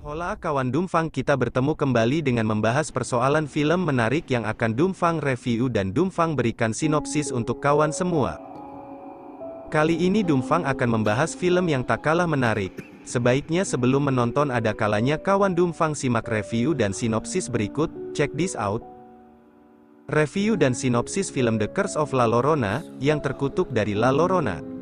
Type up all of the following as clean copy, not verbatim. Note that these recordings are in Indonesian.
Hola kawan Dumfang, kita bertemu kembali dengan membahas persoalan film menarik yang akan Dumfang review dan Dumfang berikan sinopsis untuk kawan semua. Kali ini Dumfang akan membahas film yang tak kalah menarik. Sebaiknya sebelum menonton ada kalanya kawan Dumfang simak review dan sinopsis berikut. Check this out. Review dan sinopsis film The Curse of La Llorona, yang terkutuk dari La Llorona.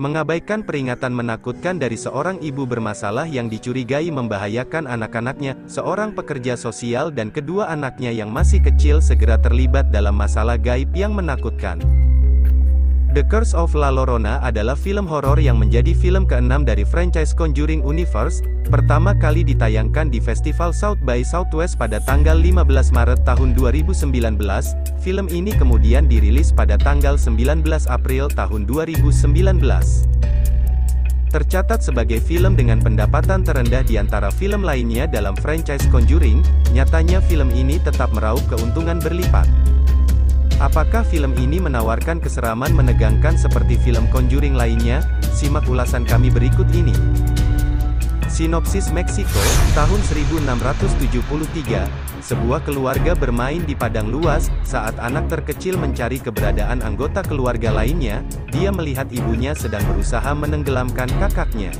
Mengabaikan peringatan menakutkan dari seorang ibu bermasalah yang dicurigai membahayakan anak-anaknya, seorang pekerja sosial dan kedua anaknya yang masih kecil segera terlibat dalam masalah gaib yang menakutkan. The Curse of La Llorona adalah film horor yang menjadi film ke-6 dari franchise Conjuring Universe, pertama kali ditayangkan di Festival South by Southwest pada tanggal 15 Maret tahun 2019, film ini kemudian dirilis pada tanggal 19 April tahun 2019. Tercatat sebagai film dengan pendapatan terendah di antara film lainnya dalam franchise Conjuring, nyatanya film ini tetap meraup keuntungan berlipat. Apakah film ini menawarkan keseraman menegangkan seperti film Conjuring lainnya? Simak ulasan kami berikut ini. Sinopsis Meksiko, tahun 1673, sebuah keluarga bermain di padang luas, saat anak terkecil mencari keberadaan anggota keluarga lainnya, dia melihat ibunya sedang berusaha menenggelamkan kakaknya.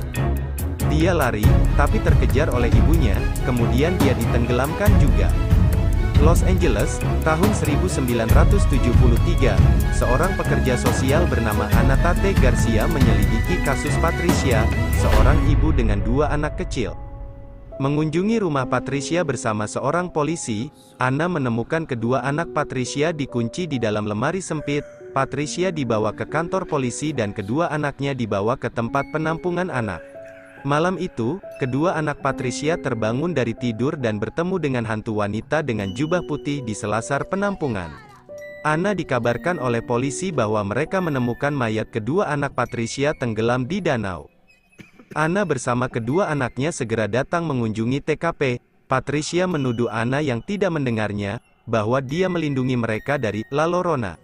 Dia lari, tapi terkejar oleh ibunya, kemudian dia ditenggelamkan juga. Los Angeles, tahun 1973, seorang pekerja sosial bernama Ana Tate Garcia menyelidiki kasus Patricia, seorang ibu dengan dua anak kecil. Mengunjungi rumah Patricia bersama seorang polisi, Ana menemukan kedua anak Patricia dikunci di dalam lemari sempit. Patricia dibawa ke kantor polisi dan kedua anaknya dibawa ke tempat penampungan anak. Malam itu, kedua anak Patricia terbangun dari tidur dan bertemu dengan hantu wanita dengan jubah putih di selasar penampungan. Ana dikabarkan oleh polisi bahwa mereka menemukan mayat kedua anak Patricia tenggelam di danau. Ana bersama kedua anaknya segera datang mengunjungi TKP. Patricia menuduh Ana yang tidak mendengarnya, bahwa dia melindungi mereka dari La Llorona.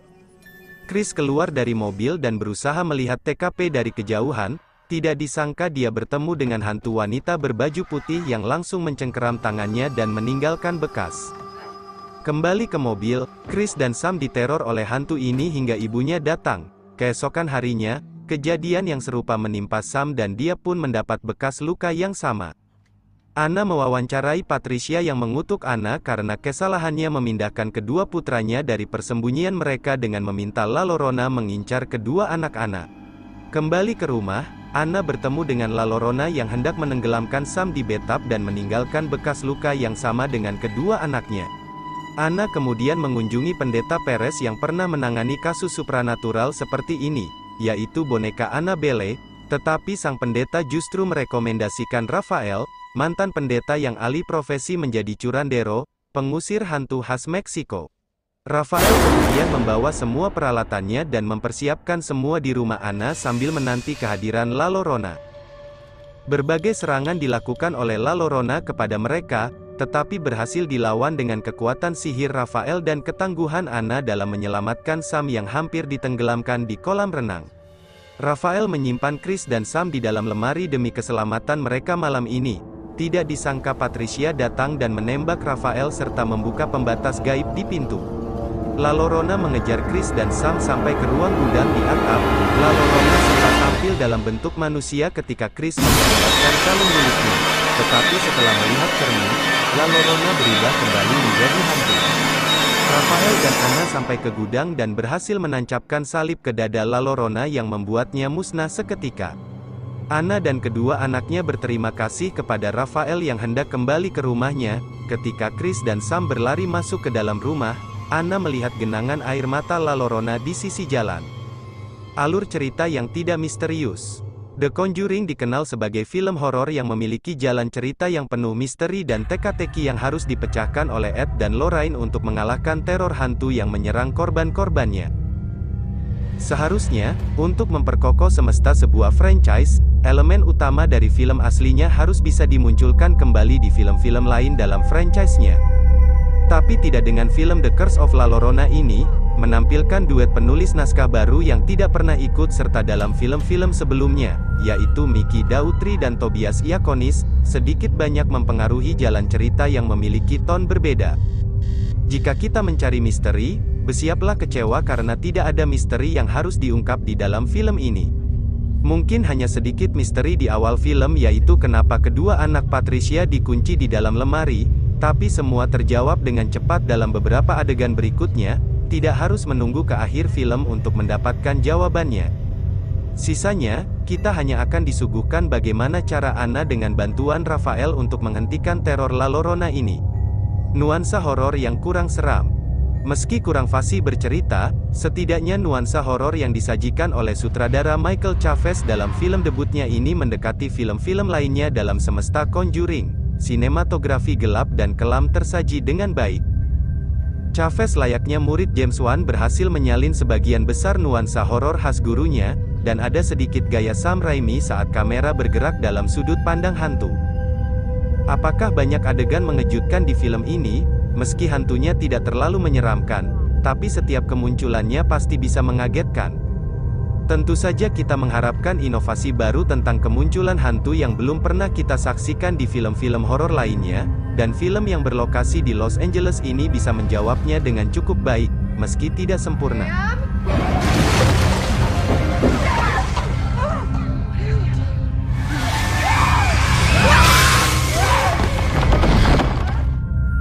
Chris keluar dari mobil dan berusaha melihat TKP dari kejauhan. Tidak disangka dia bertemu dengan hantu wanita berbaju putih yang langsung mencengkeram tangannya dan meninggalkan bekas. Kembali ke mobil, Chris dan Sam diteror oleh hantu ini hingga ibunya datang. Keesokan harinya, kejadian yang serupa menimpa Sam dan dia pun mendapat bekas luka yang sama. Ana mewawancarai Patricia yang mengutuk Ana karena kesalahannya memindahkan kedua putranya dari persembunyian mereka dengan meminta La Llorona mengincar kedua anak Ana. Kembali ke rumah, Ana bertemu dengan La Llorona yang hendak menenggelamkan Sam di bathtub dan meninggalkan bekas luka yang sama dengan kedua anaknya. Ana kemudian mengunjungi pendeta Perez yang pernah menangani kasus supranatural seperti ini, yaitu boneka Annabelle, tetapi sang pendeta justru merekomendasikan Rafael, mantan pendeta yang alih profesi menjadi curandero, pengusir hantu khas Meksiko. Rafael kemudian membawa semua peralatannya dan mempersiapkan semua di rumah Ana sambil menanti kehadiran La Llorona. Berbagai serangan dilakukan oleh La Llorona kepada mereka, tetapi berhasil dilawan dengan kekuatan sihir Rafael dan ketangguhan Ana dalam menyelamatkan Sam yang hampir ditenggelamkan di kolam renang. Rafael menyimpan Chris dan Sam di dalam lemari demi keselamatan mereka malam ini. Tidak disangka Patricia datang dan menembak Rafael serta membuka pembatas gaib di pintu. La Llorona mengejar Chris dan Sam sampai ke ruang gudang di atap. La Llorona sempat tampil dalam bentuk manusia ketika Chris memperlihatkan kalung miliknya. Tetapi setelah melihat cermin, La Llorona berubah kembali menjadi hantu. Rafael dan Ana sampai ke gudang dan berhasil menancapkan salib ke dada La Llorona yang membuatnya musnah seketika. Ana dan kedua anaknya berterima kasih kepada Rafael yang hendak kembali ke rumahnya. Ketika Chris dan Sam berlari masuk ke dalam rumah, Ana melihat genangan air mata La Llorona di sisi jalan. Alur cerita yang tidak misterius. The Conjuring dikenal sebagai film horor yang memiliki jalan cerita yang penuh misteri dan teka-teki yang harus dipecahkan oleh Ed dan Lorraine untuk mengalahkan teror hantu yang menyerang korban-korbannya. Seharusnya, untuk memperkokoh semesta sebuah franchise, elemen utama dari film aslinya harus bisa dimunculkan kembali di film-film lain dalam franchise-nya. Tapi tidak dengan film The Curse of La Llorona ini. menampilkan duet penulis naskah baru yang tidak pernah ikut serta dalam film-film sebelumnya, yaitu Miki Dautri dan Tobias Iakonis, sedikit banyak mempengaruhi jalan cerita yang memiliki ton berbeda. Jika kita mencari misteri, bersiaplah kecewa karena tidak ada misteri yang harus diungkap di dalam film ini. Mungkin hanya sedikit misteri di awal film, yaitu kenapa kedua anak Patricia dikunci di dalam lemari, tapi semua terjawab dengan cepat dalam beberapa adegan berikutnya, tidak harus menunggu ke akhir film untuk mendapatkan jawabannya. Sisanya, kita hanya akan disuguhkan bagaimana cara Anna dengan bantuan Rafael untuk menghentikan teror La Llorona ini. Nuansa horor yang kurang seram. Meski kurang fasih bercerita, setidaknya nuansa horor yang disajikan oleh sutradara Michael Chaves dalam film debutnya ini mendekati film-film lainnya dalam semesta Conjuring. Sinematografi gelap dan kelam tersaji dengan baik. Chaves layaknya murid James Wan berhasil menyalin sebagian besar nuansa horor khas gurunya, dan ada sedikit gaya Sam Raimi saat kamera bergerak dalam sudut pandang hantu. Apakah banyak adegan mengejutkan di film ini? Meski hantunya tidak terlalu menyeramkan, tapi setiap kemunculannya pasti bisa mengagetkan. Tentu saja kita mengharapkan inovasi baru tentang kemunculan hantu yang belum pernah kita saksikan di film-film horor lainnya, dan film yang berlokasi di Los Angeles ini bisa menjawabnya dengan cukup baik, meski tidak sempurna.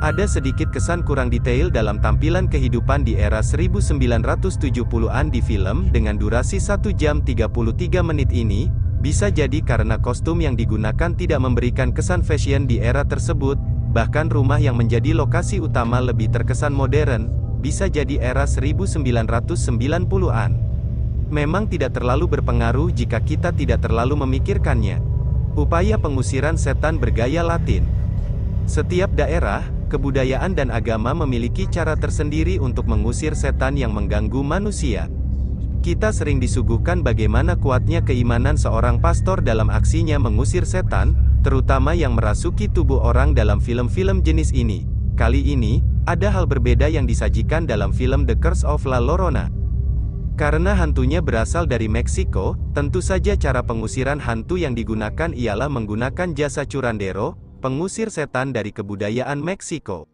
Ada sedikit kesan kurang detail dalam tampilan kehidupan di era 1970-an di film dengan durasi 1 jam 33 menit ini, bisa jadi karena kostum yang digunakan tidak memberikan kesan fashion di era tersebut, bahkan rumah yang menjadi lokasi utama lebih terkesan modern, bisa jadi era 1990-an. Memang tidak terlalu berpengaruh jika kita tidak terlalu memikirkannya. Upaya pengusiran setan bergaya Latin. Setiap daerah, kebudayaan dan agama memiliki cara tersendiri untuk mengusir setan yang mengganggu manusia. Kita sering disuguhkan bagaimana kuatnya keimanan seorang pastor dalam aksinya mengusir setan, terutama yang merasuki tubuh orang dalam film-film jenis ini. Kali ini, ada hal berbeda yang disajikan dalam film The Curse of La Llorona. Karena hantunya berasal dari Meksiko, tentu saja cara pengusiran hantu yang digunakan ialah menggunakan jasa curandero, pengusir setan dari kebudayaan Meksiko.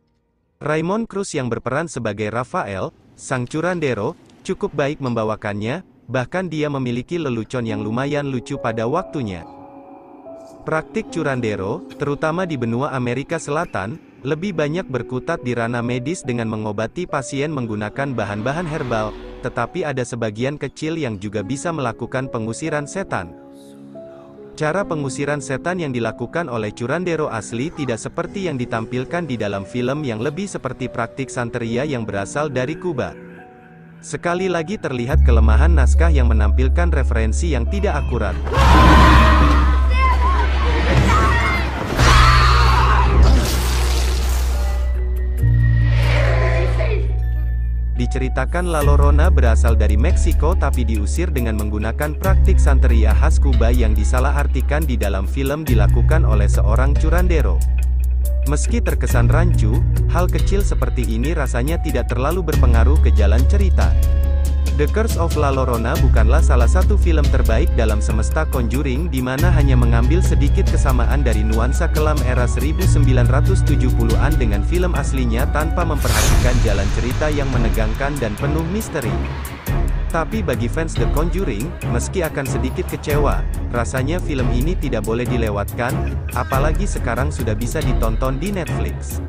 Raymond Cruz yang berperan sebagai Rafael, sang curandero, cukup baik membawakannya, bahkan dia memiliki lelucon yang lumayan lucu pada waktunya. Praktik curandero, terutama di benua Amerika Selatan, lebih banyak berkutat di ranah medis dengan mengobati pasien menggunakan bahan-bahan herbal, tetapi ada sebagian kecil yang juga bisa melakukan pengusiran setan. Cara pengusiran setan yang dilakukan oleh curandero asli tidak seperti yang ditampilkan di dalam film yang lebih seperti praktik santeria yang berasal dari Kuba. Sekali lagi terlihat kelemahan naskah yang menampilkan referensi yang tidak akurat. Diceritakan La Llorona berasal dari Meksiko tapi diusir dengan menggunakan praktik santeria khas Kuba yang disalahartikan di dalam film dilakukan oleh seorang curandero. Meski terkesan rancu, hal kecil seperti ini rasanya tidak terlalu berpengaruh ke jalan cerita. The Curse of La Llorona bukanlah salah satu film terbaik dalam semesta Conjuring di mana hanya mengambil sedikit kesamaan dari nuansa kelam era 1970-an dengan film aslinya tanpa memperhatikan jalan cerita yang menegangkan dan penuh misteri. Tapi bagi fans The Conjuring, meski akan sedikit kecewa, rasanya film ini tidak boleh dilewatkan, apalagi sekarang sudah bisa ditonton di Netflix.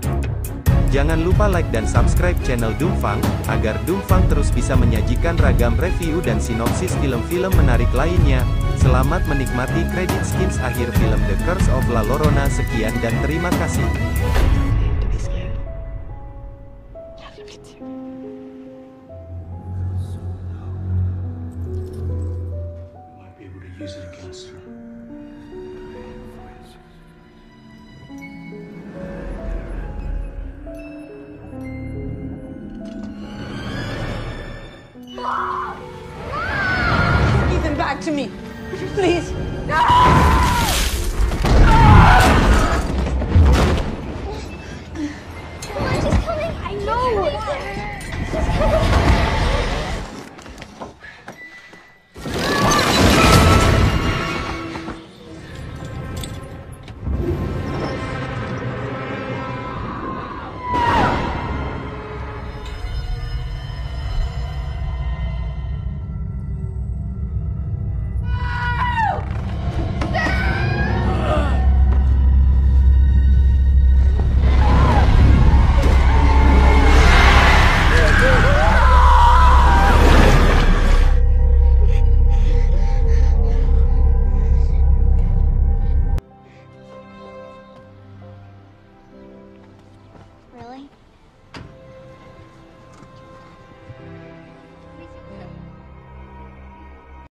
Jangan lupa like dan subscribe channel Doomfang, agar Doomfang terus bisa menyajikan ragam review dan sinopsis film-film menarik lainnya. Selamat menikmati credit scenes akhir film The Curse of La Llorona. Sekian dan terima kasih. Ethan, back to me. Please. No!